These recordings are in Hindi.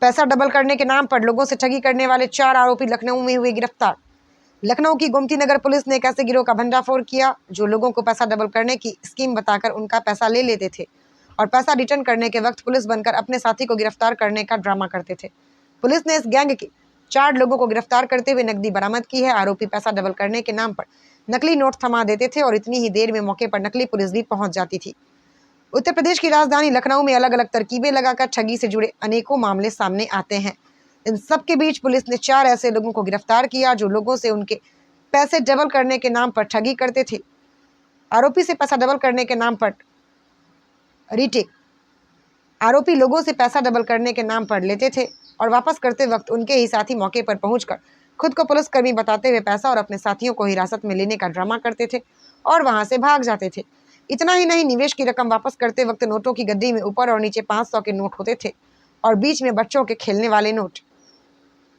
पैसा डबल करने के नाम पर लोगों से ठगी करने वाले 4 आरोपी लखनऊ में हुए गिरफ्तार। लखनऊ की गोमती नगर पुलिस ने एक ऐसे गिरोह का भंडाफोड़ किया जो लोगों को पैसा डबल करने की स्कीम बताकर उनका पैसा ले लेते थे और पैसा रिटर्न करने के वक्त पुलिस बनकर अपने साथी को गिरफ्तार करने का ड्रामा करते थे। पुलिस ने इस गैंग के 4 लोगों को गिरफ्तार करते हुए नकदी बरामद की है। आरोपी पैसा डबल करने के नाम पर नकली नोट थमा देते थे और इतनी ही देर में मौके पर नकली पुलिस भी पहुंच जाती थी। उत्तर प्रदेश की राजधानी लखनऊ में अलग अलग तरकीबें लगाकर ठगी से जुड़े अनेकों मामले सामने आते हैं। इन सब के बीच पुलिस ने 4 ऐसे लोगों को गिरफ्तार किया जो लोगों से उनके पैसे डबल करने के नाम पर ठगी करते थे। आरोपी से पैसा डबल करने के नाम पर रीटेक आरोपी लोगों से पैसा डबल करने के नाम पर लेते थे और वापस करते वक्त उनके ही साथी मौके पर पहुंचकर खुद को पुलिसकर्मी बताते हुए पैसा और अपने साथियों को हिरासत में लेने का ड्रामा करते थे और वहां से भाग जाते थे। इतना ही नहीं, निवेश की रकम वापस करते वक्त नोटों की गड्डी में ऊपर और नीचे 500 के नोट होते थे और बीच में बच्चों के खेलने वाले नोट।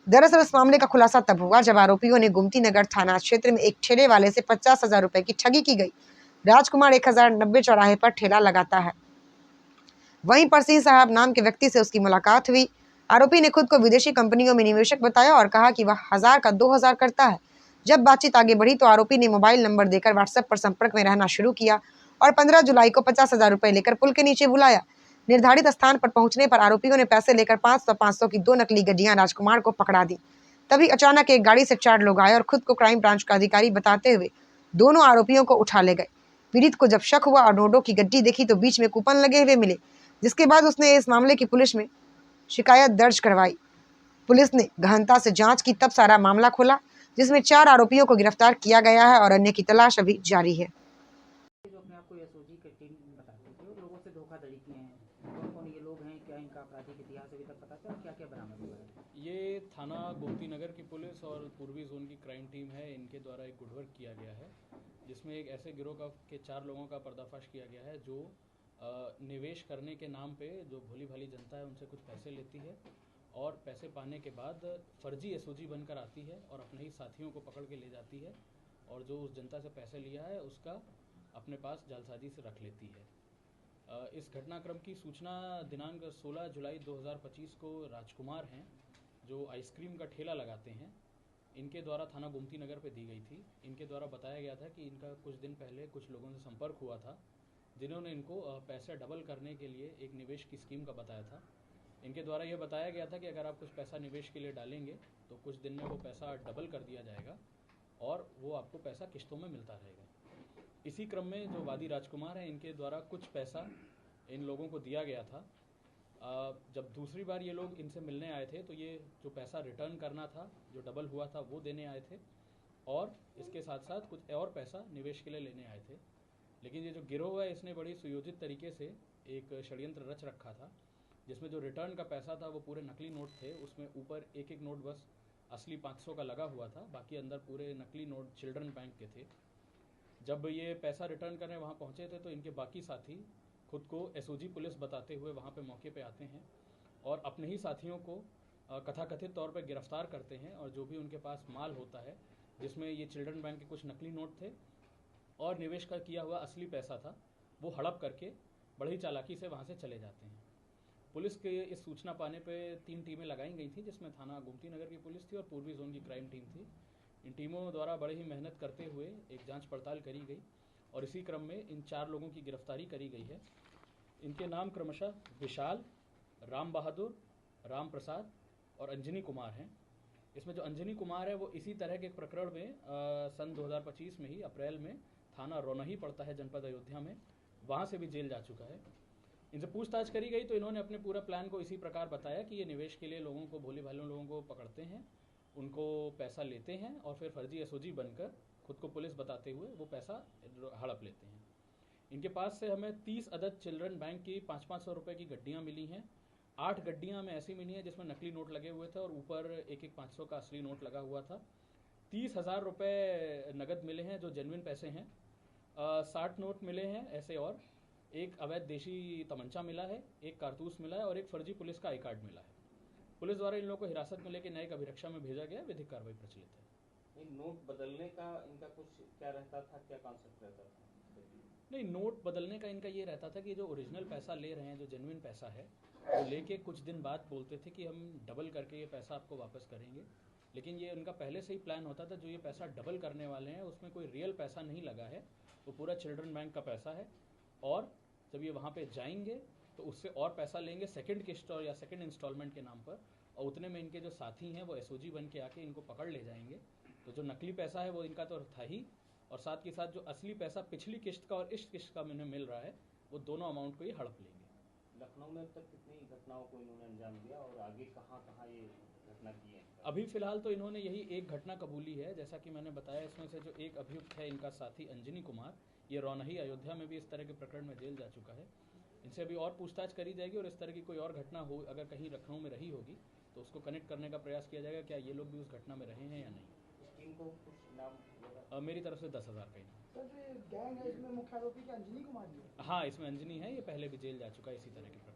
दरअसल इस मामले का खुलासा तब हुआ जब आरोपियों ने गोमती नगर थाना क्षेत्र में एक ठेले वाले से 50,000 रुपए की ठगी की गई। राजकुमार 1090 चौराहे पर ठेला लगाता है। वहीं पर सिंह साहब नाम के व्यक्ति से उसकी मुलाकात हुई। आरोपी ने खुद को विदेशी कंपनियों में निवेशक बताया और कहा कि वह 1000 का 2000 करता है। जब बातचीत आगे बढ़ी तो आरोपी ने मोबाइल नंबर देकर व्हाट्सएप पर संपर्क में रहना शुरू किया और 15 जुलाई को 50,000 रुपए लेकर पुल के नीचे बुलाया। निर्धारित स्थान पर पहुंचने पर आरोपियों ने पैसे लेकर 500-500 की 2 नकली गड्डियां राजकुमार को पकड़ा दी। तभी अचानक एक गाड़ी से 4 लोग आए और खुद को क्राइम ब्रांच का अधिकारी बताते हुए दोनों आरोपियों को उठा ले गए। पीड़ित को जब शक हुआ और नोटों की गड्डी देखी तो बीच में कूपन लगे हुए मिले, जिसके बाद उसने इस मामले की पुलिस में शिकायत दर्ज करवाई। पुलिस ने गहनता से जांच की, तब सारा मामला खुला जिसमें 4 आरोपियों को गिरफ्तार किया गया है और अन्य की तलाश अभी जारी है। जो अपने आप को एसओजी की टीम बताते थे और लोगों से धोखाधड़ी किए हैं, कौन कौन ये लोग हैं, क्या इनका आपराधिक इतिहास अभी तक पता चला, क्या क्या बरामद हुआ है? ये थाना गोमती नगर की पुलिस और पूर्वी जोन की क्राइम टीम है, इनके द्वारा एक गुडवर्क किया गया है जिसमें एक ऐसे गिरोह के 4 लोगों का पर्दाफाश किया गया है जो निवेश करने के नाम पे जो भोली भाली जनता है उनसे कुछ पैसे लेती है और पैसे पाने के बाद फर्जी एसओजी बनकर आती है और अपने ही साथियों को पकड़ के ले जाती है और जो उस जनता से पैसे लिया है उसका अपने पास जालसाजी से रख लेती है। इस घटनाक्रम की सूचना दिनांक 16 जुलाई 2025 को राजकुमार हैं जो आइसक्रीम का ठेला लगाते हैं, इनके द्वारा थाना गोमती नगर पे दी गई थी। इनके द्वारा बताया गया था कि इनका कुछ दिन पहले कुछ लोगों से संपर्क हुआ था जिन्होंने इनको पैसे डबल करने के लिए एक निवेश की स्कीम का बताया था। इनके द्वारा यह बताया गया था कि अगर आप कुछ पैसा निवेश के लिए डालेंगे तो कुछ दिन में वो पैसा डबल कर दिया जाएगा और वो आपको पैसा किस्तों में मिलता रहेगा। इसी क्रम में जो वादी राजकुमार हैं इनके द्वारा कुछ पैसा इन लोगों को दिया गया था। जब दूसरी बार ये लोग इनसे मिलने आए थे तो ये जो पैसा रिटर्न करना था, जो डबल हुआ था, वो देने आए थे और इसके साथ साथ कुछ और पैसा निवेश के लिए लेने आए थे। लेकिन ये जो गिरोह है इसने बड़ी सुयोजित तरीके से एक षड्यंत्र रच रखा था जिसमें जो रिटर्न का पैसा था वो पूरे नकली नोट थे, उसमें ऊपर एक एक नोट बस असली 500 का लगा हुआ था, बाकी अंदर पूरे नकली नोट चिल्ड्रन बैंक के थे। जब ये पैसा रिटर्न करने वहाँ पहुँचे थे तो इनके बाकी साथी खुद को एसओजी पुलिस बताते हुए वहाँ पे मौके पे आते हैं और अपने ही साथियों को कथाकथित तौर पे गिरफ्तार करते हैं और जो भी उनके पास माल होता है जिसमें ये चिल्ड्रन बैंक के कुछ नकली नोट थे और निवेश का किया हुआ असली पैसा था, वो हड़प करके बड़ी चालाकी से वहाँ से चले जाते हैं। पुलिस के इस सूचना पाने पे 3 टीमें लगाई गई थी जिसमें थाना गोमती नगर की पुलिस थी और पूर्वी जोन की क्राइम टीम थी। इन टीमों द्वारा बड़ी ही मेहनत करते हुए एक जांच पड़ताल करी गई और इसी क्रम में इन 4 लोगों की गिरफ्तारी करी गई है। इनके नाम क्रमशः विशाल, राम बहादुर, राम प्रसाद और अंजनी कुमार हैं। इसमें जो अंजनी कुमार है वो इसी तरह के एक प्रकरण में सन 2025 में ही अप्रैल में थाना रोनही पड़ता है जनपद अयोध्या में, वहाँ से भी जेल जा चुका है। इनसे पूछताछ करी गई तो इन्होंने अपने पूरा प्लान को इसी प्रकार बताया कि ये निवेश के लिए लोगों को, भोले भाले लोगों को पकड़ते हैं, उनको पैसा लेते हैं और फिर फर्जी एसओजी बनकर खुद को पुलिस बताते हुए वो पैसा हड़प लेते हैं। इनके पास से हमें 30 अदद चिल्ड्रन बैंक की 500-500 रुपये की गड्डियाँ मिली हैं। 8 गड्डियाँ हमें ऐसी मिली हैं जिसमें नकली नोट लगे हुए थे और ऊपर एक एक 500 का असली नोट लगा हुआ था। 30,000 रुपये नगद मिले हैं जो जेन्युइन पैसे हैं। 60 नोट मिले हैं ऐसे और एक अवैध देशी तमंचा मिला है, एक कारतूस मिला है और एक फर्जी पुलिस का आई कार्ड मिला है। पुलिस द्वारा इन लोगों को हिरासत में लेकर न्यायिक अभिरक्षा में भेजा गया, विधिक कार्रवाई प्रचलित है। नोट बदलने का इनका कुछ क्या रहता था, क्या कॉन्सेप्ट रहता था? नहीं, नोट बदलने का इनका ये रहता था कि जो ओरिजिनल पैसा ले रहे हैं, जो जेन्युइन पैसा है, वो लेके कुछ दिन बाद बोलते थे कि हम डबल करके ये पैसा आपको वापस करेंगे। लेकिन ये उनका पहले से ही प्लान होता था, जो ये पैसा डबल करने वाले हैं उसमें कोई रियल पैसा नहीं लगा है, वो पूरा चिल्ड्रन बैंक का पैसा है। और जब ये वहाँ पे जाएंगे तो उससे और पैसा लेंगे सेकंड किस्त और या सेकंड इंस्टॉलमेंट के नाम पर, और उतने में इनके जो साथी हैं वो एसओजी बन के आके इनको पकड़ ले जाएंगे। तो जो नकली पैसा है वो इनका तो था ही, और साथ के साथ जो असली पैसा पिछली किस्त का और इस किस्त का इन्हें मिल रहा है, वो दोनों अमाउंट को ये हड़प लेंगे। लखनऊ में अब तक कितनी घटनाओं को इन्होंने अंजाम दिया और आगे कहाँ कहाँ ये घटना की है? अभी फिलहाल तो इन्होंने यही एक घटना कबूली है, जैसा कि मैंने बताया। इसमें से जो एक अभियुक्त है, इनका साथी अंजनी कुमार, ये रौनही अयोध्या में भी इस तरह के प्रकरण में जेल जा चुका है। इनसे अभी और पूछताछ करी जाएगी, और इस तरह की कोई और घटना हो अगर कहीं लखनऊ में रही होगी तो उसको कनेक्ट करने का प्रयास किया जाएगा, क्या ये लोग भी उस घटना में रहे हैं या नहीं। इस टीम को कुछ नाम मेरी तरफ से 10,000 का इनाम। सर, जो गैंग है इसमें मुख्य आरोपी क्या अंजनी कुमार जी है? हाँ, इसमें अंजनी है, ये पहले भी जेल जा चुका है इसी तरह के प्रकरण।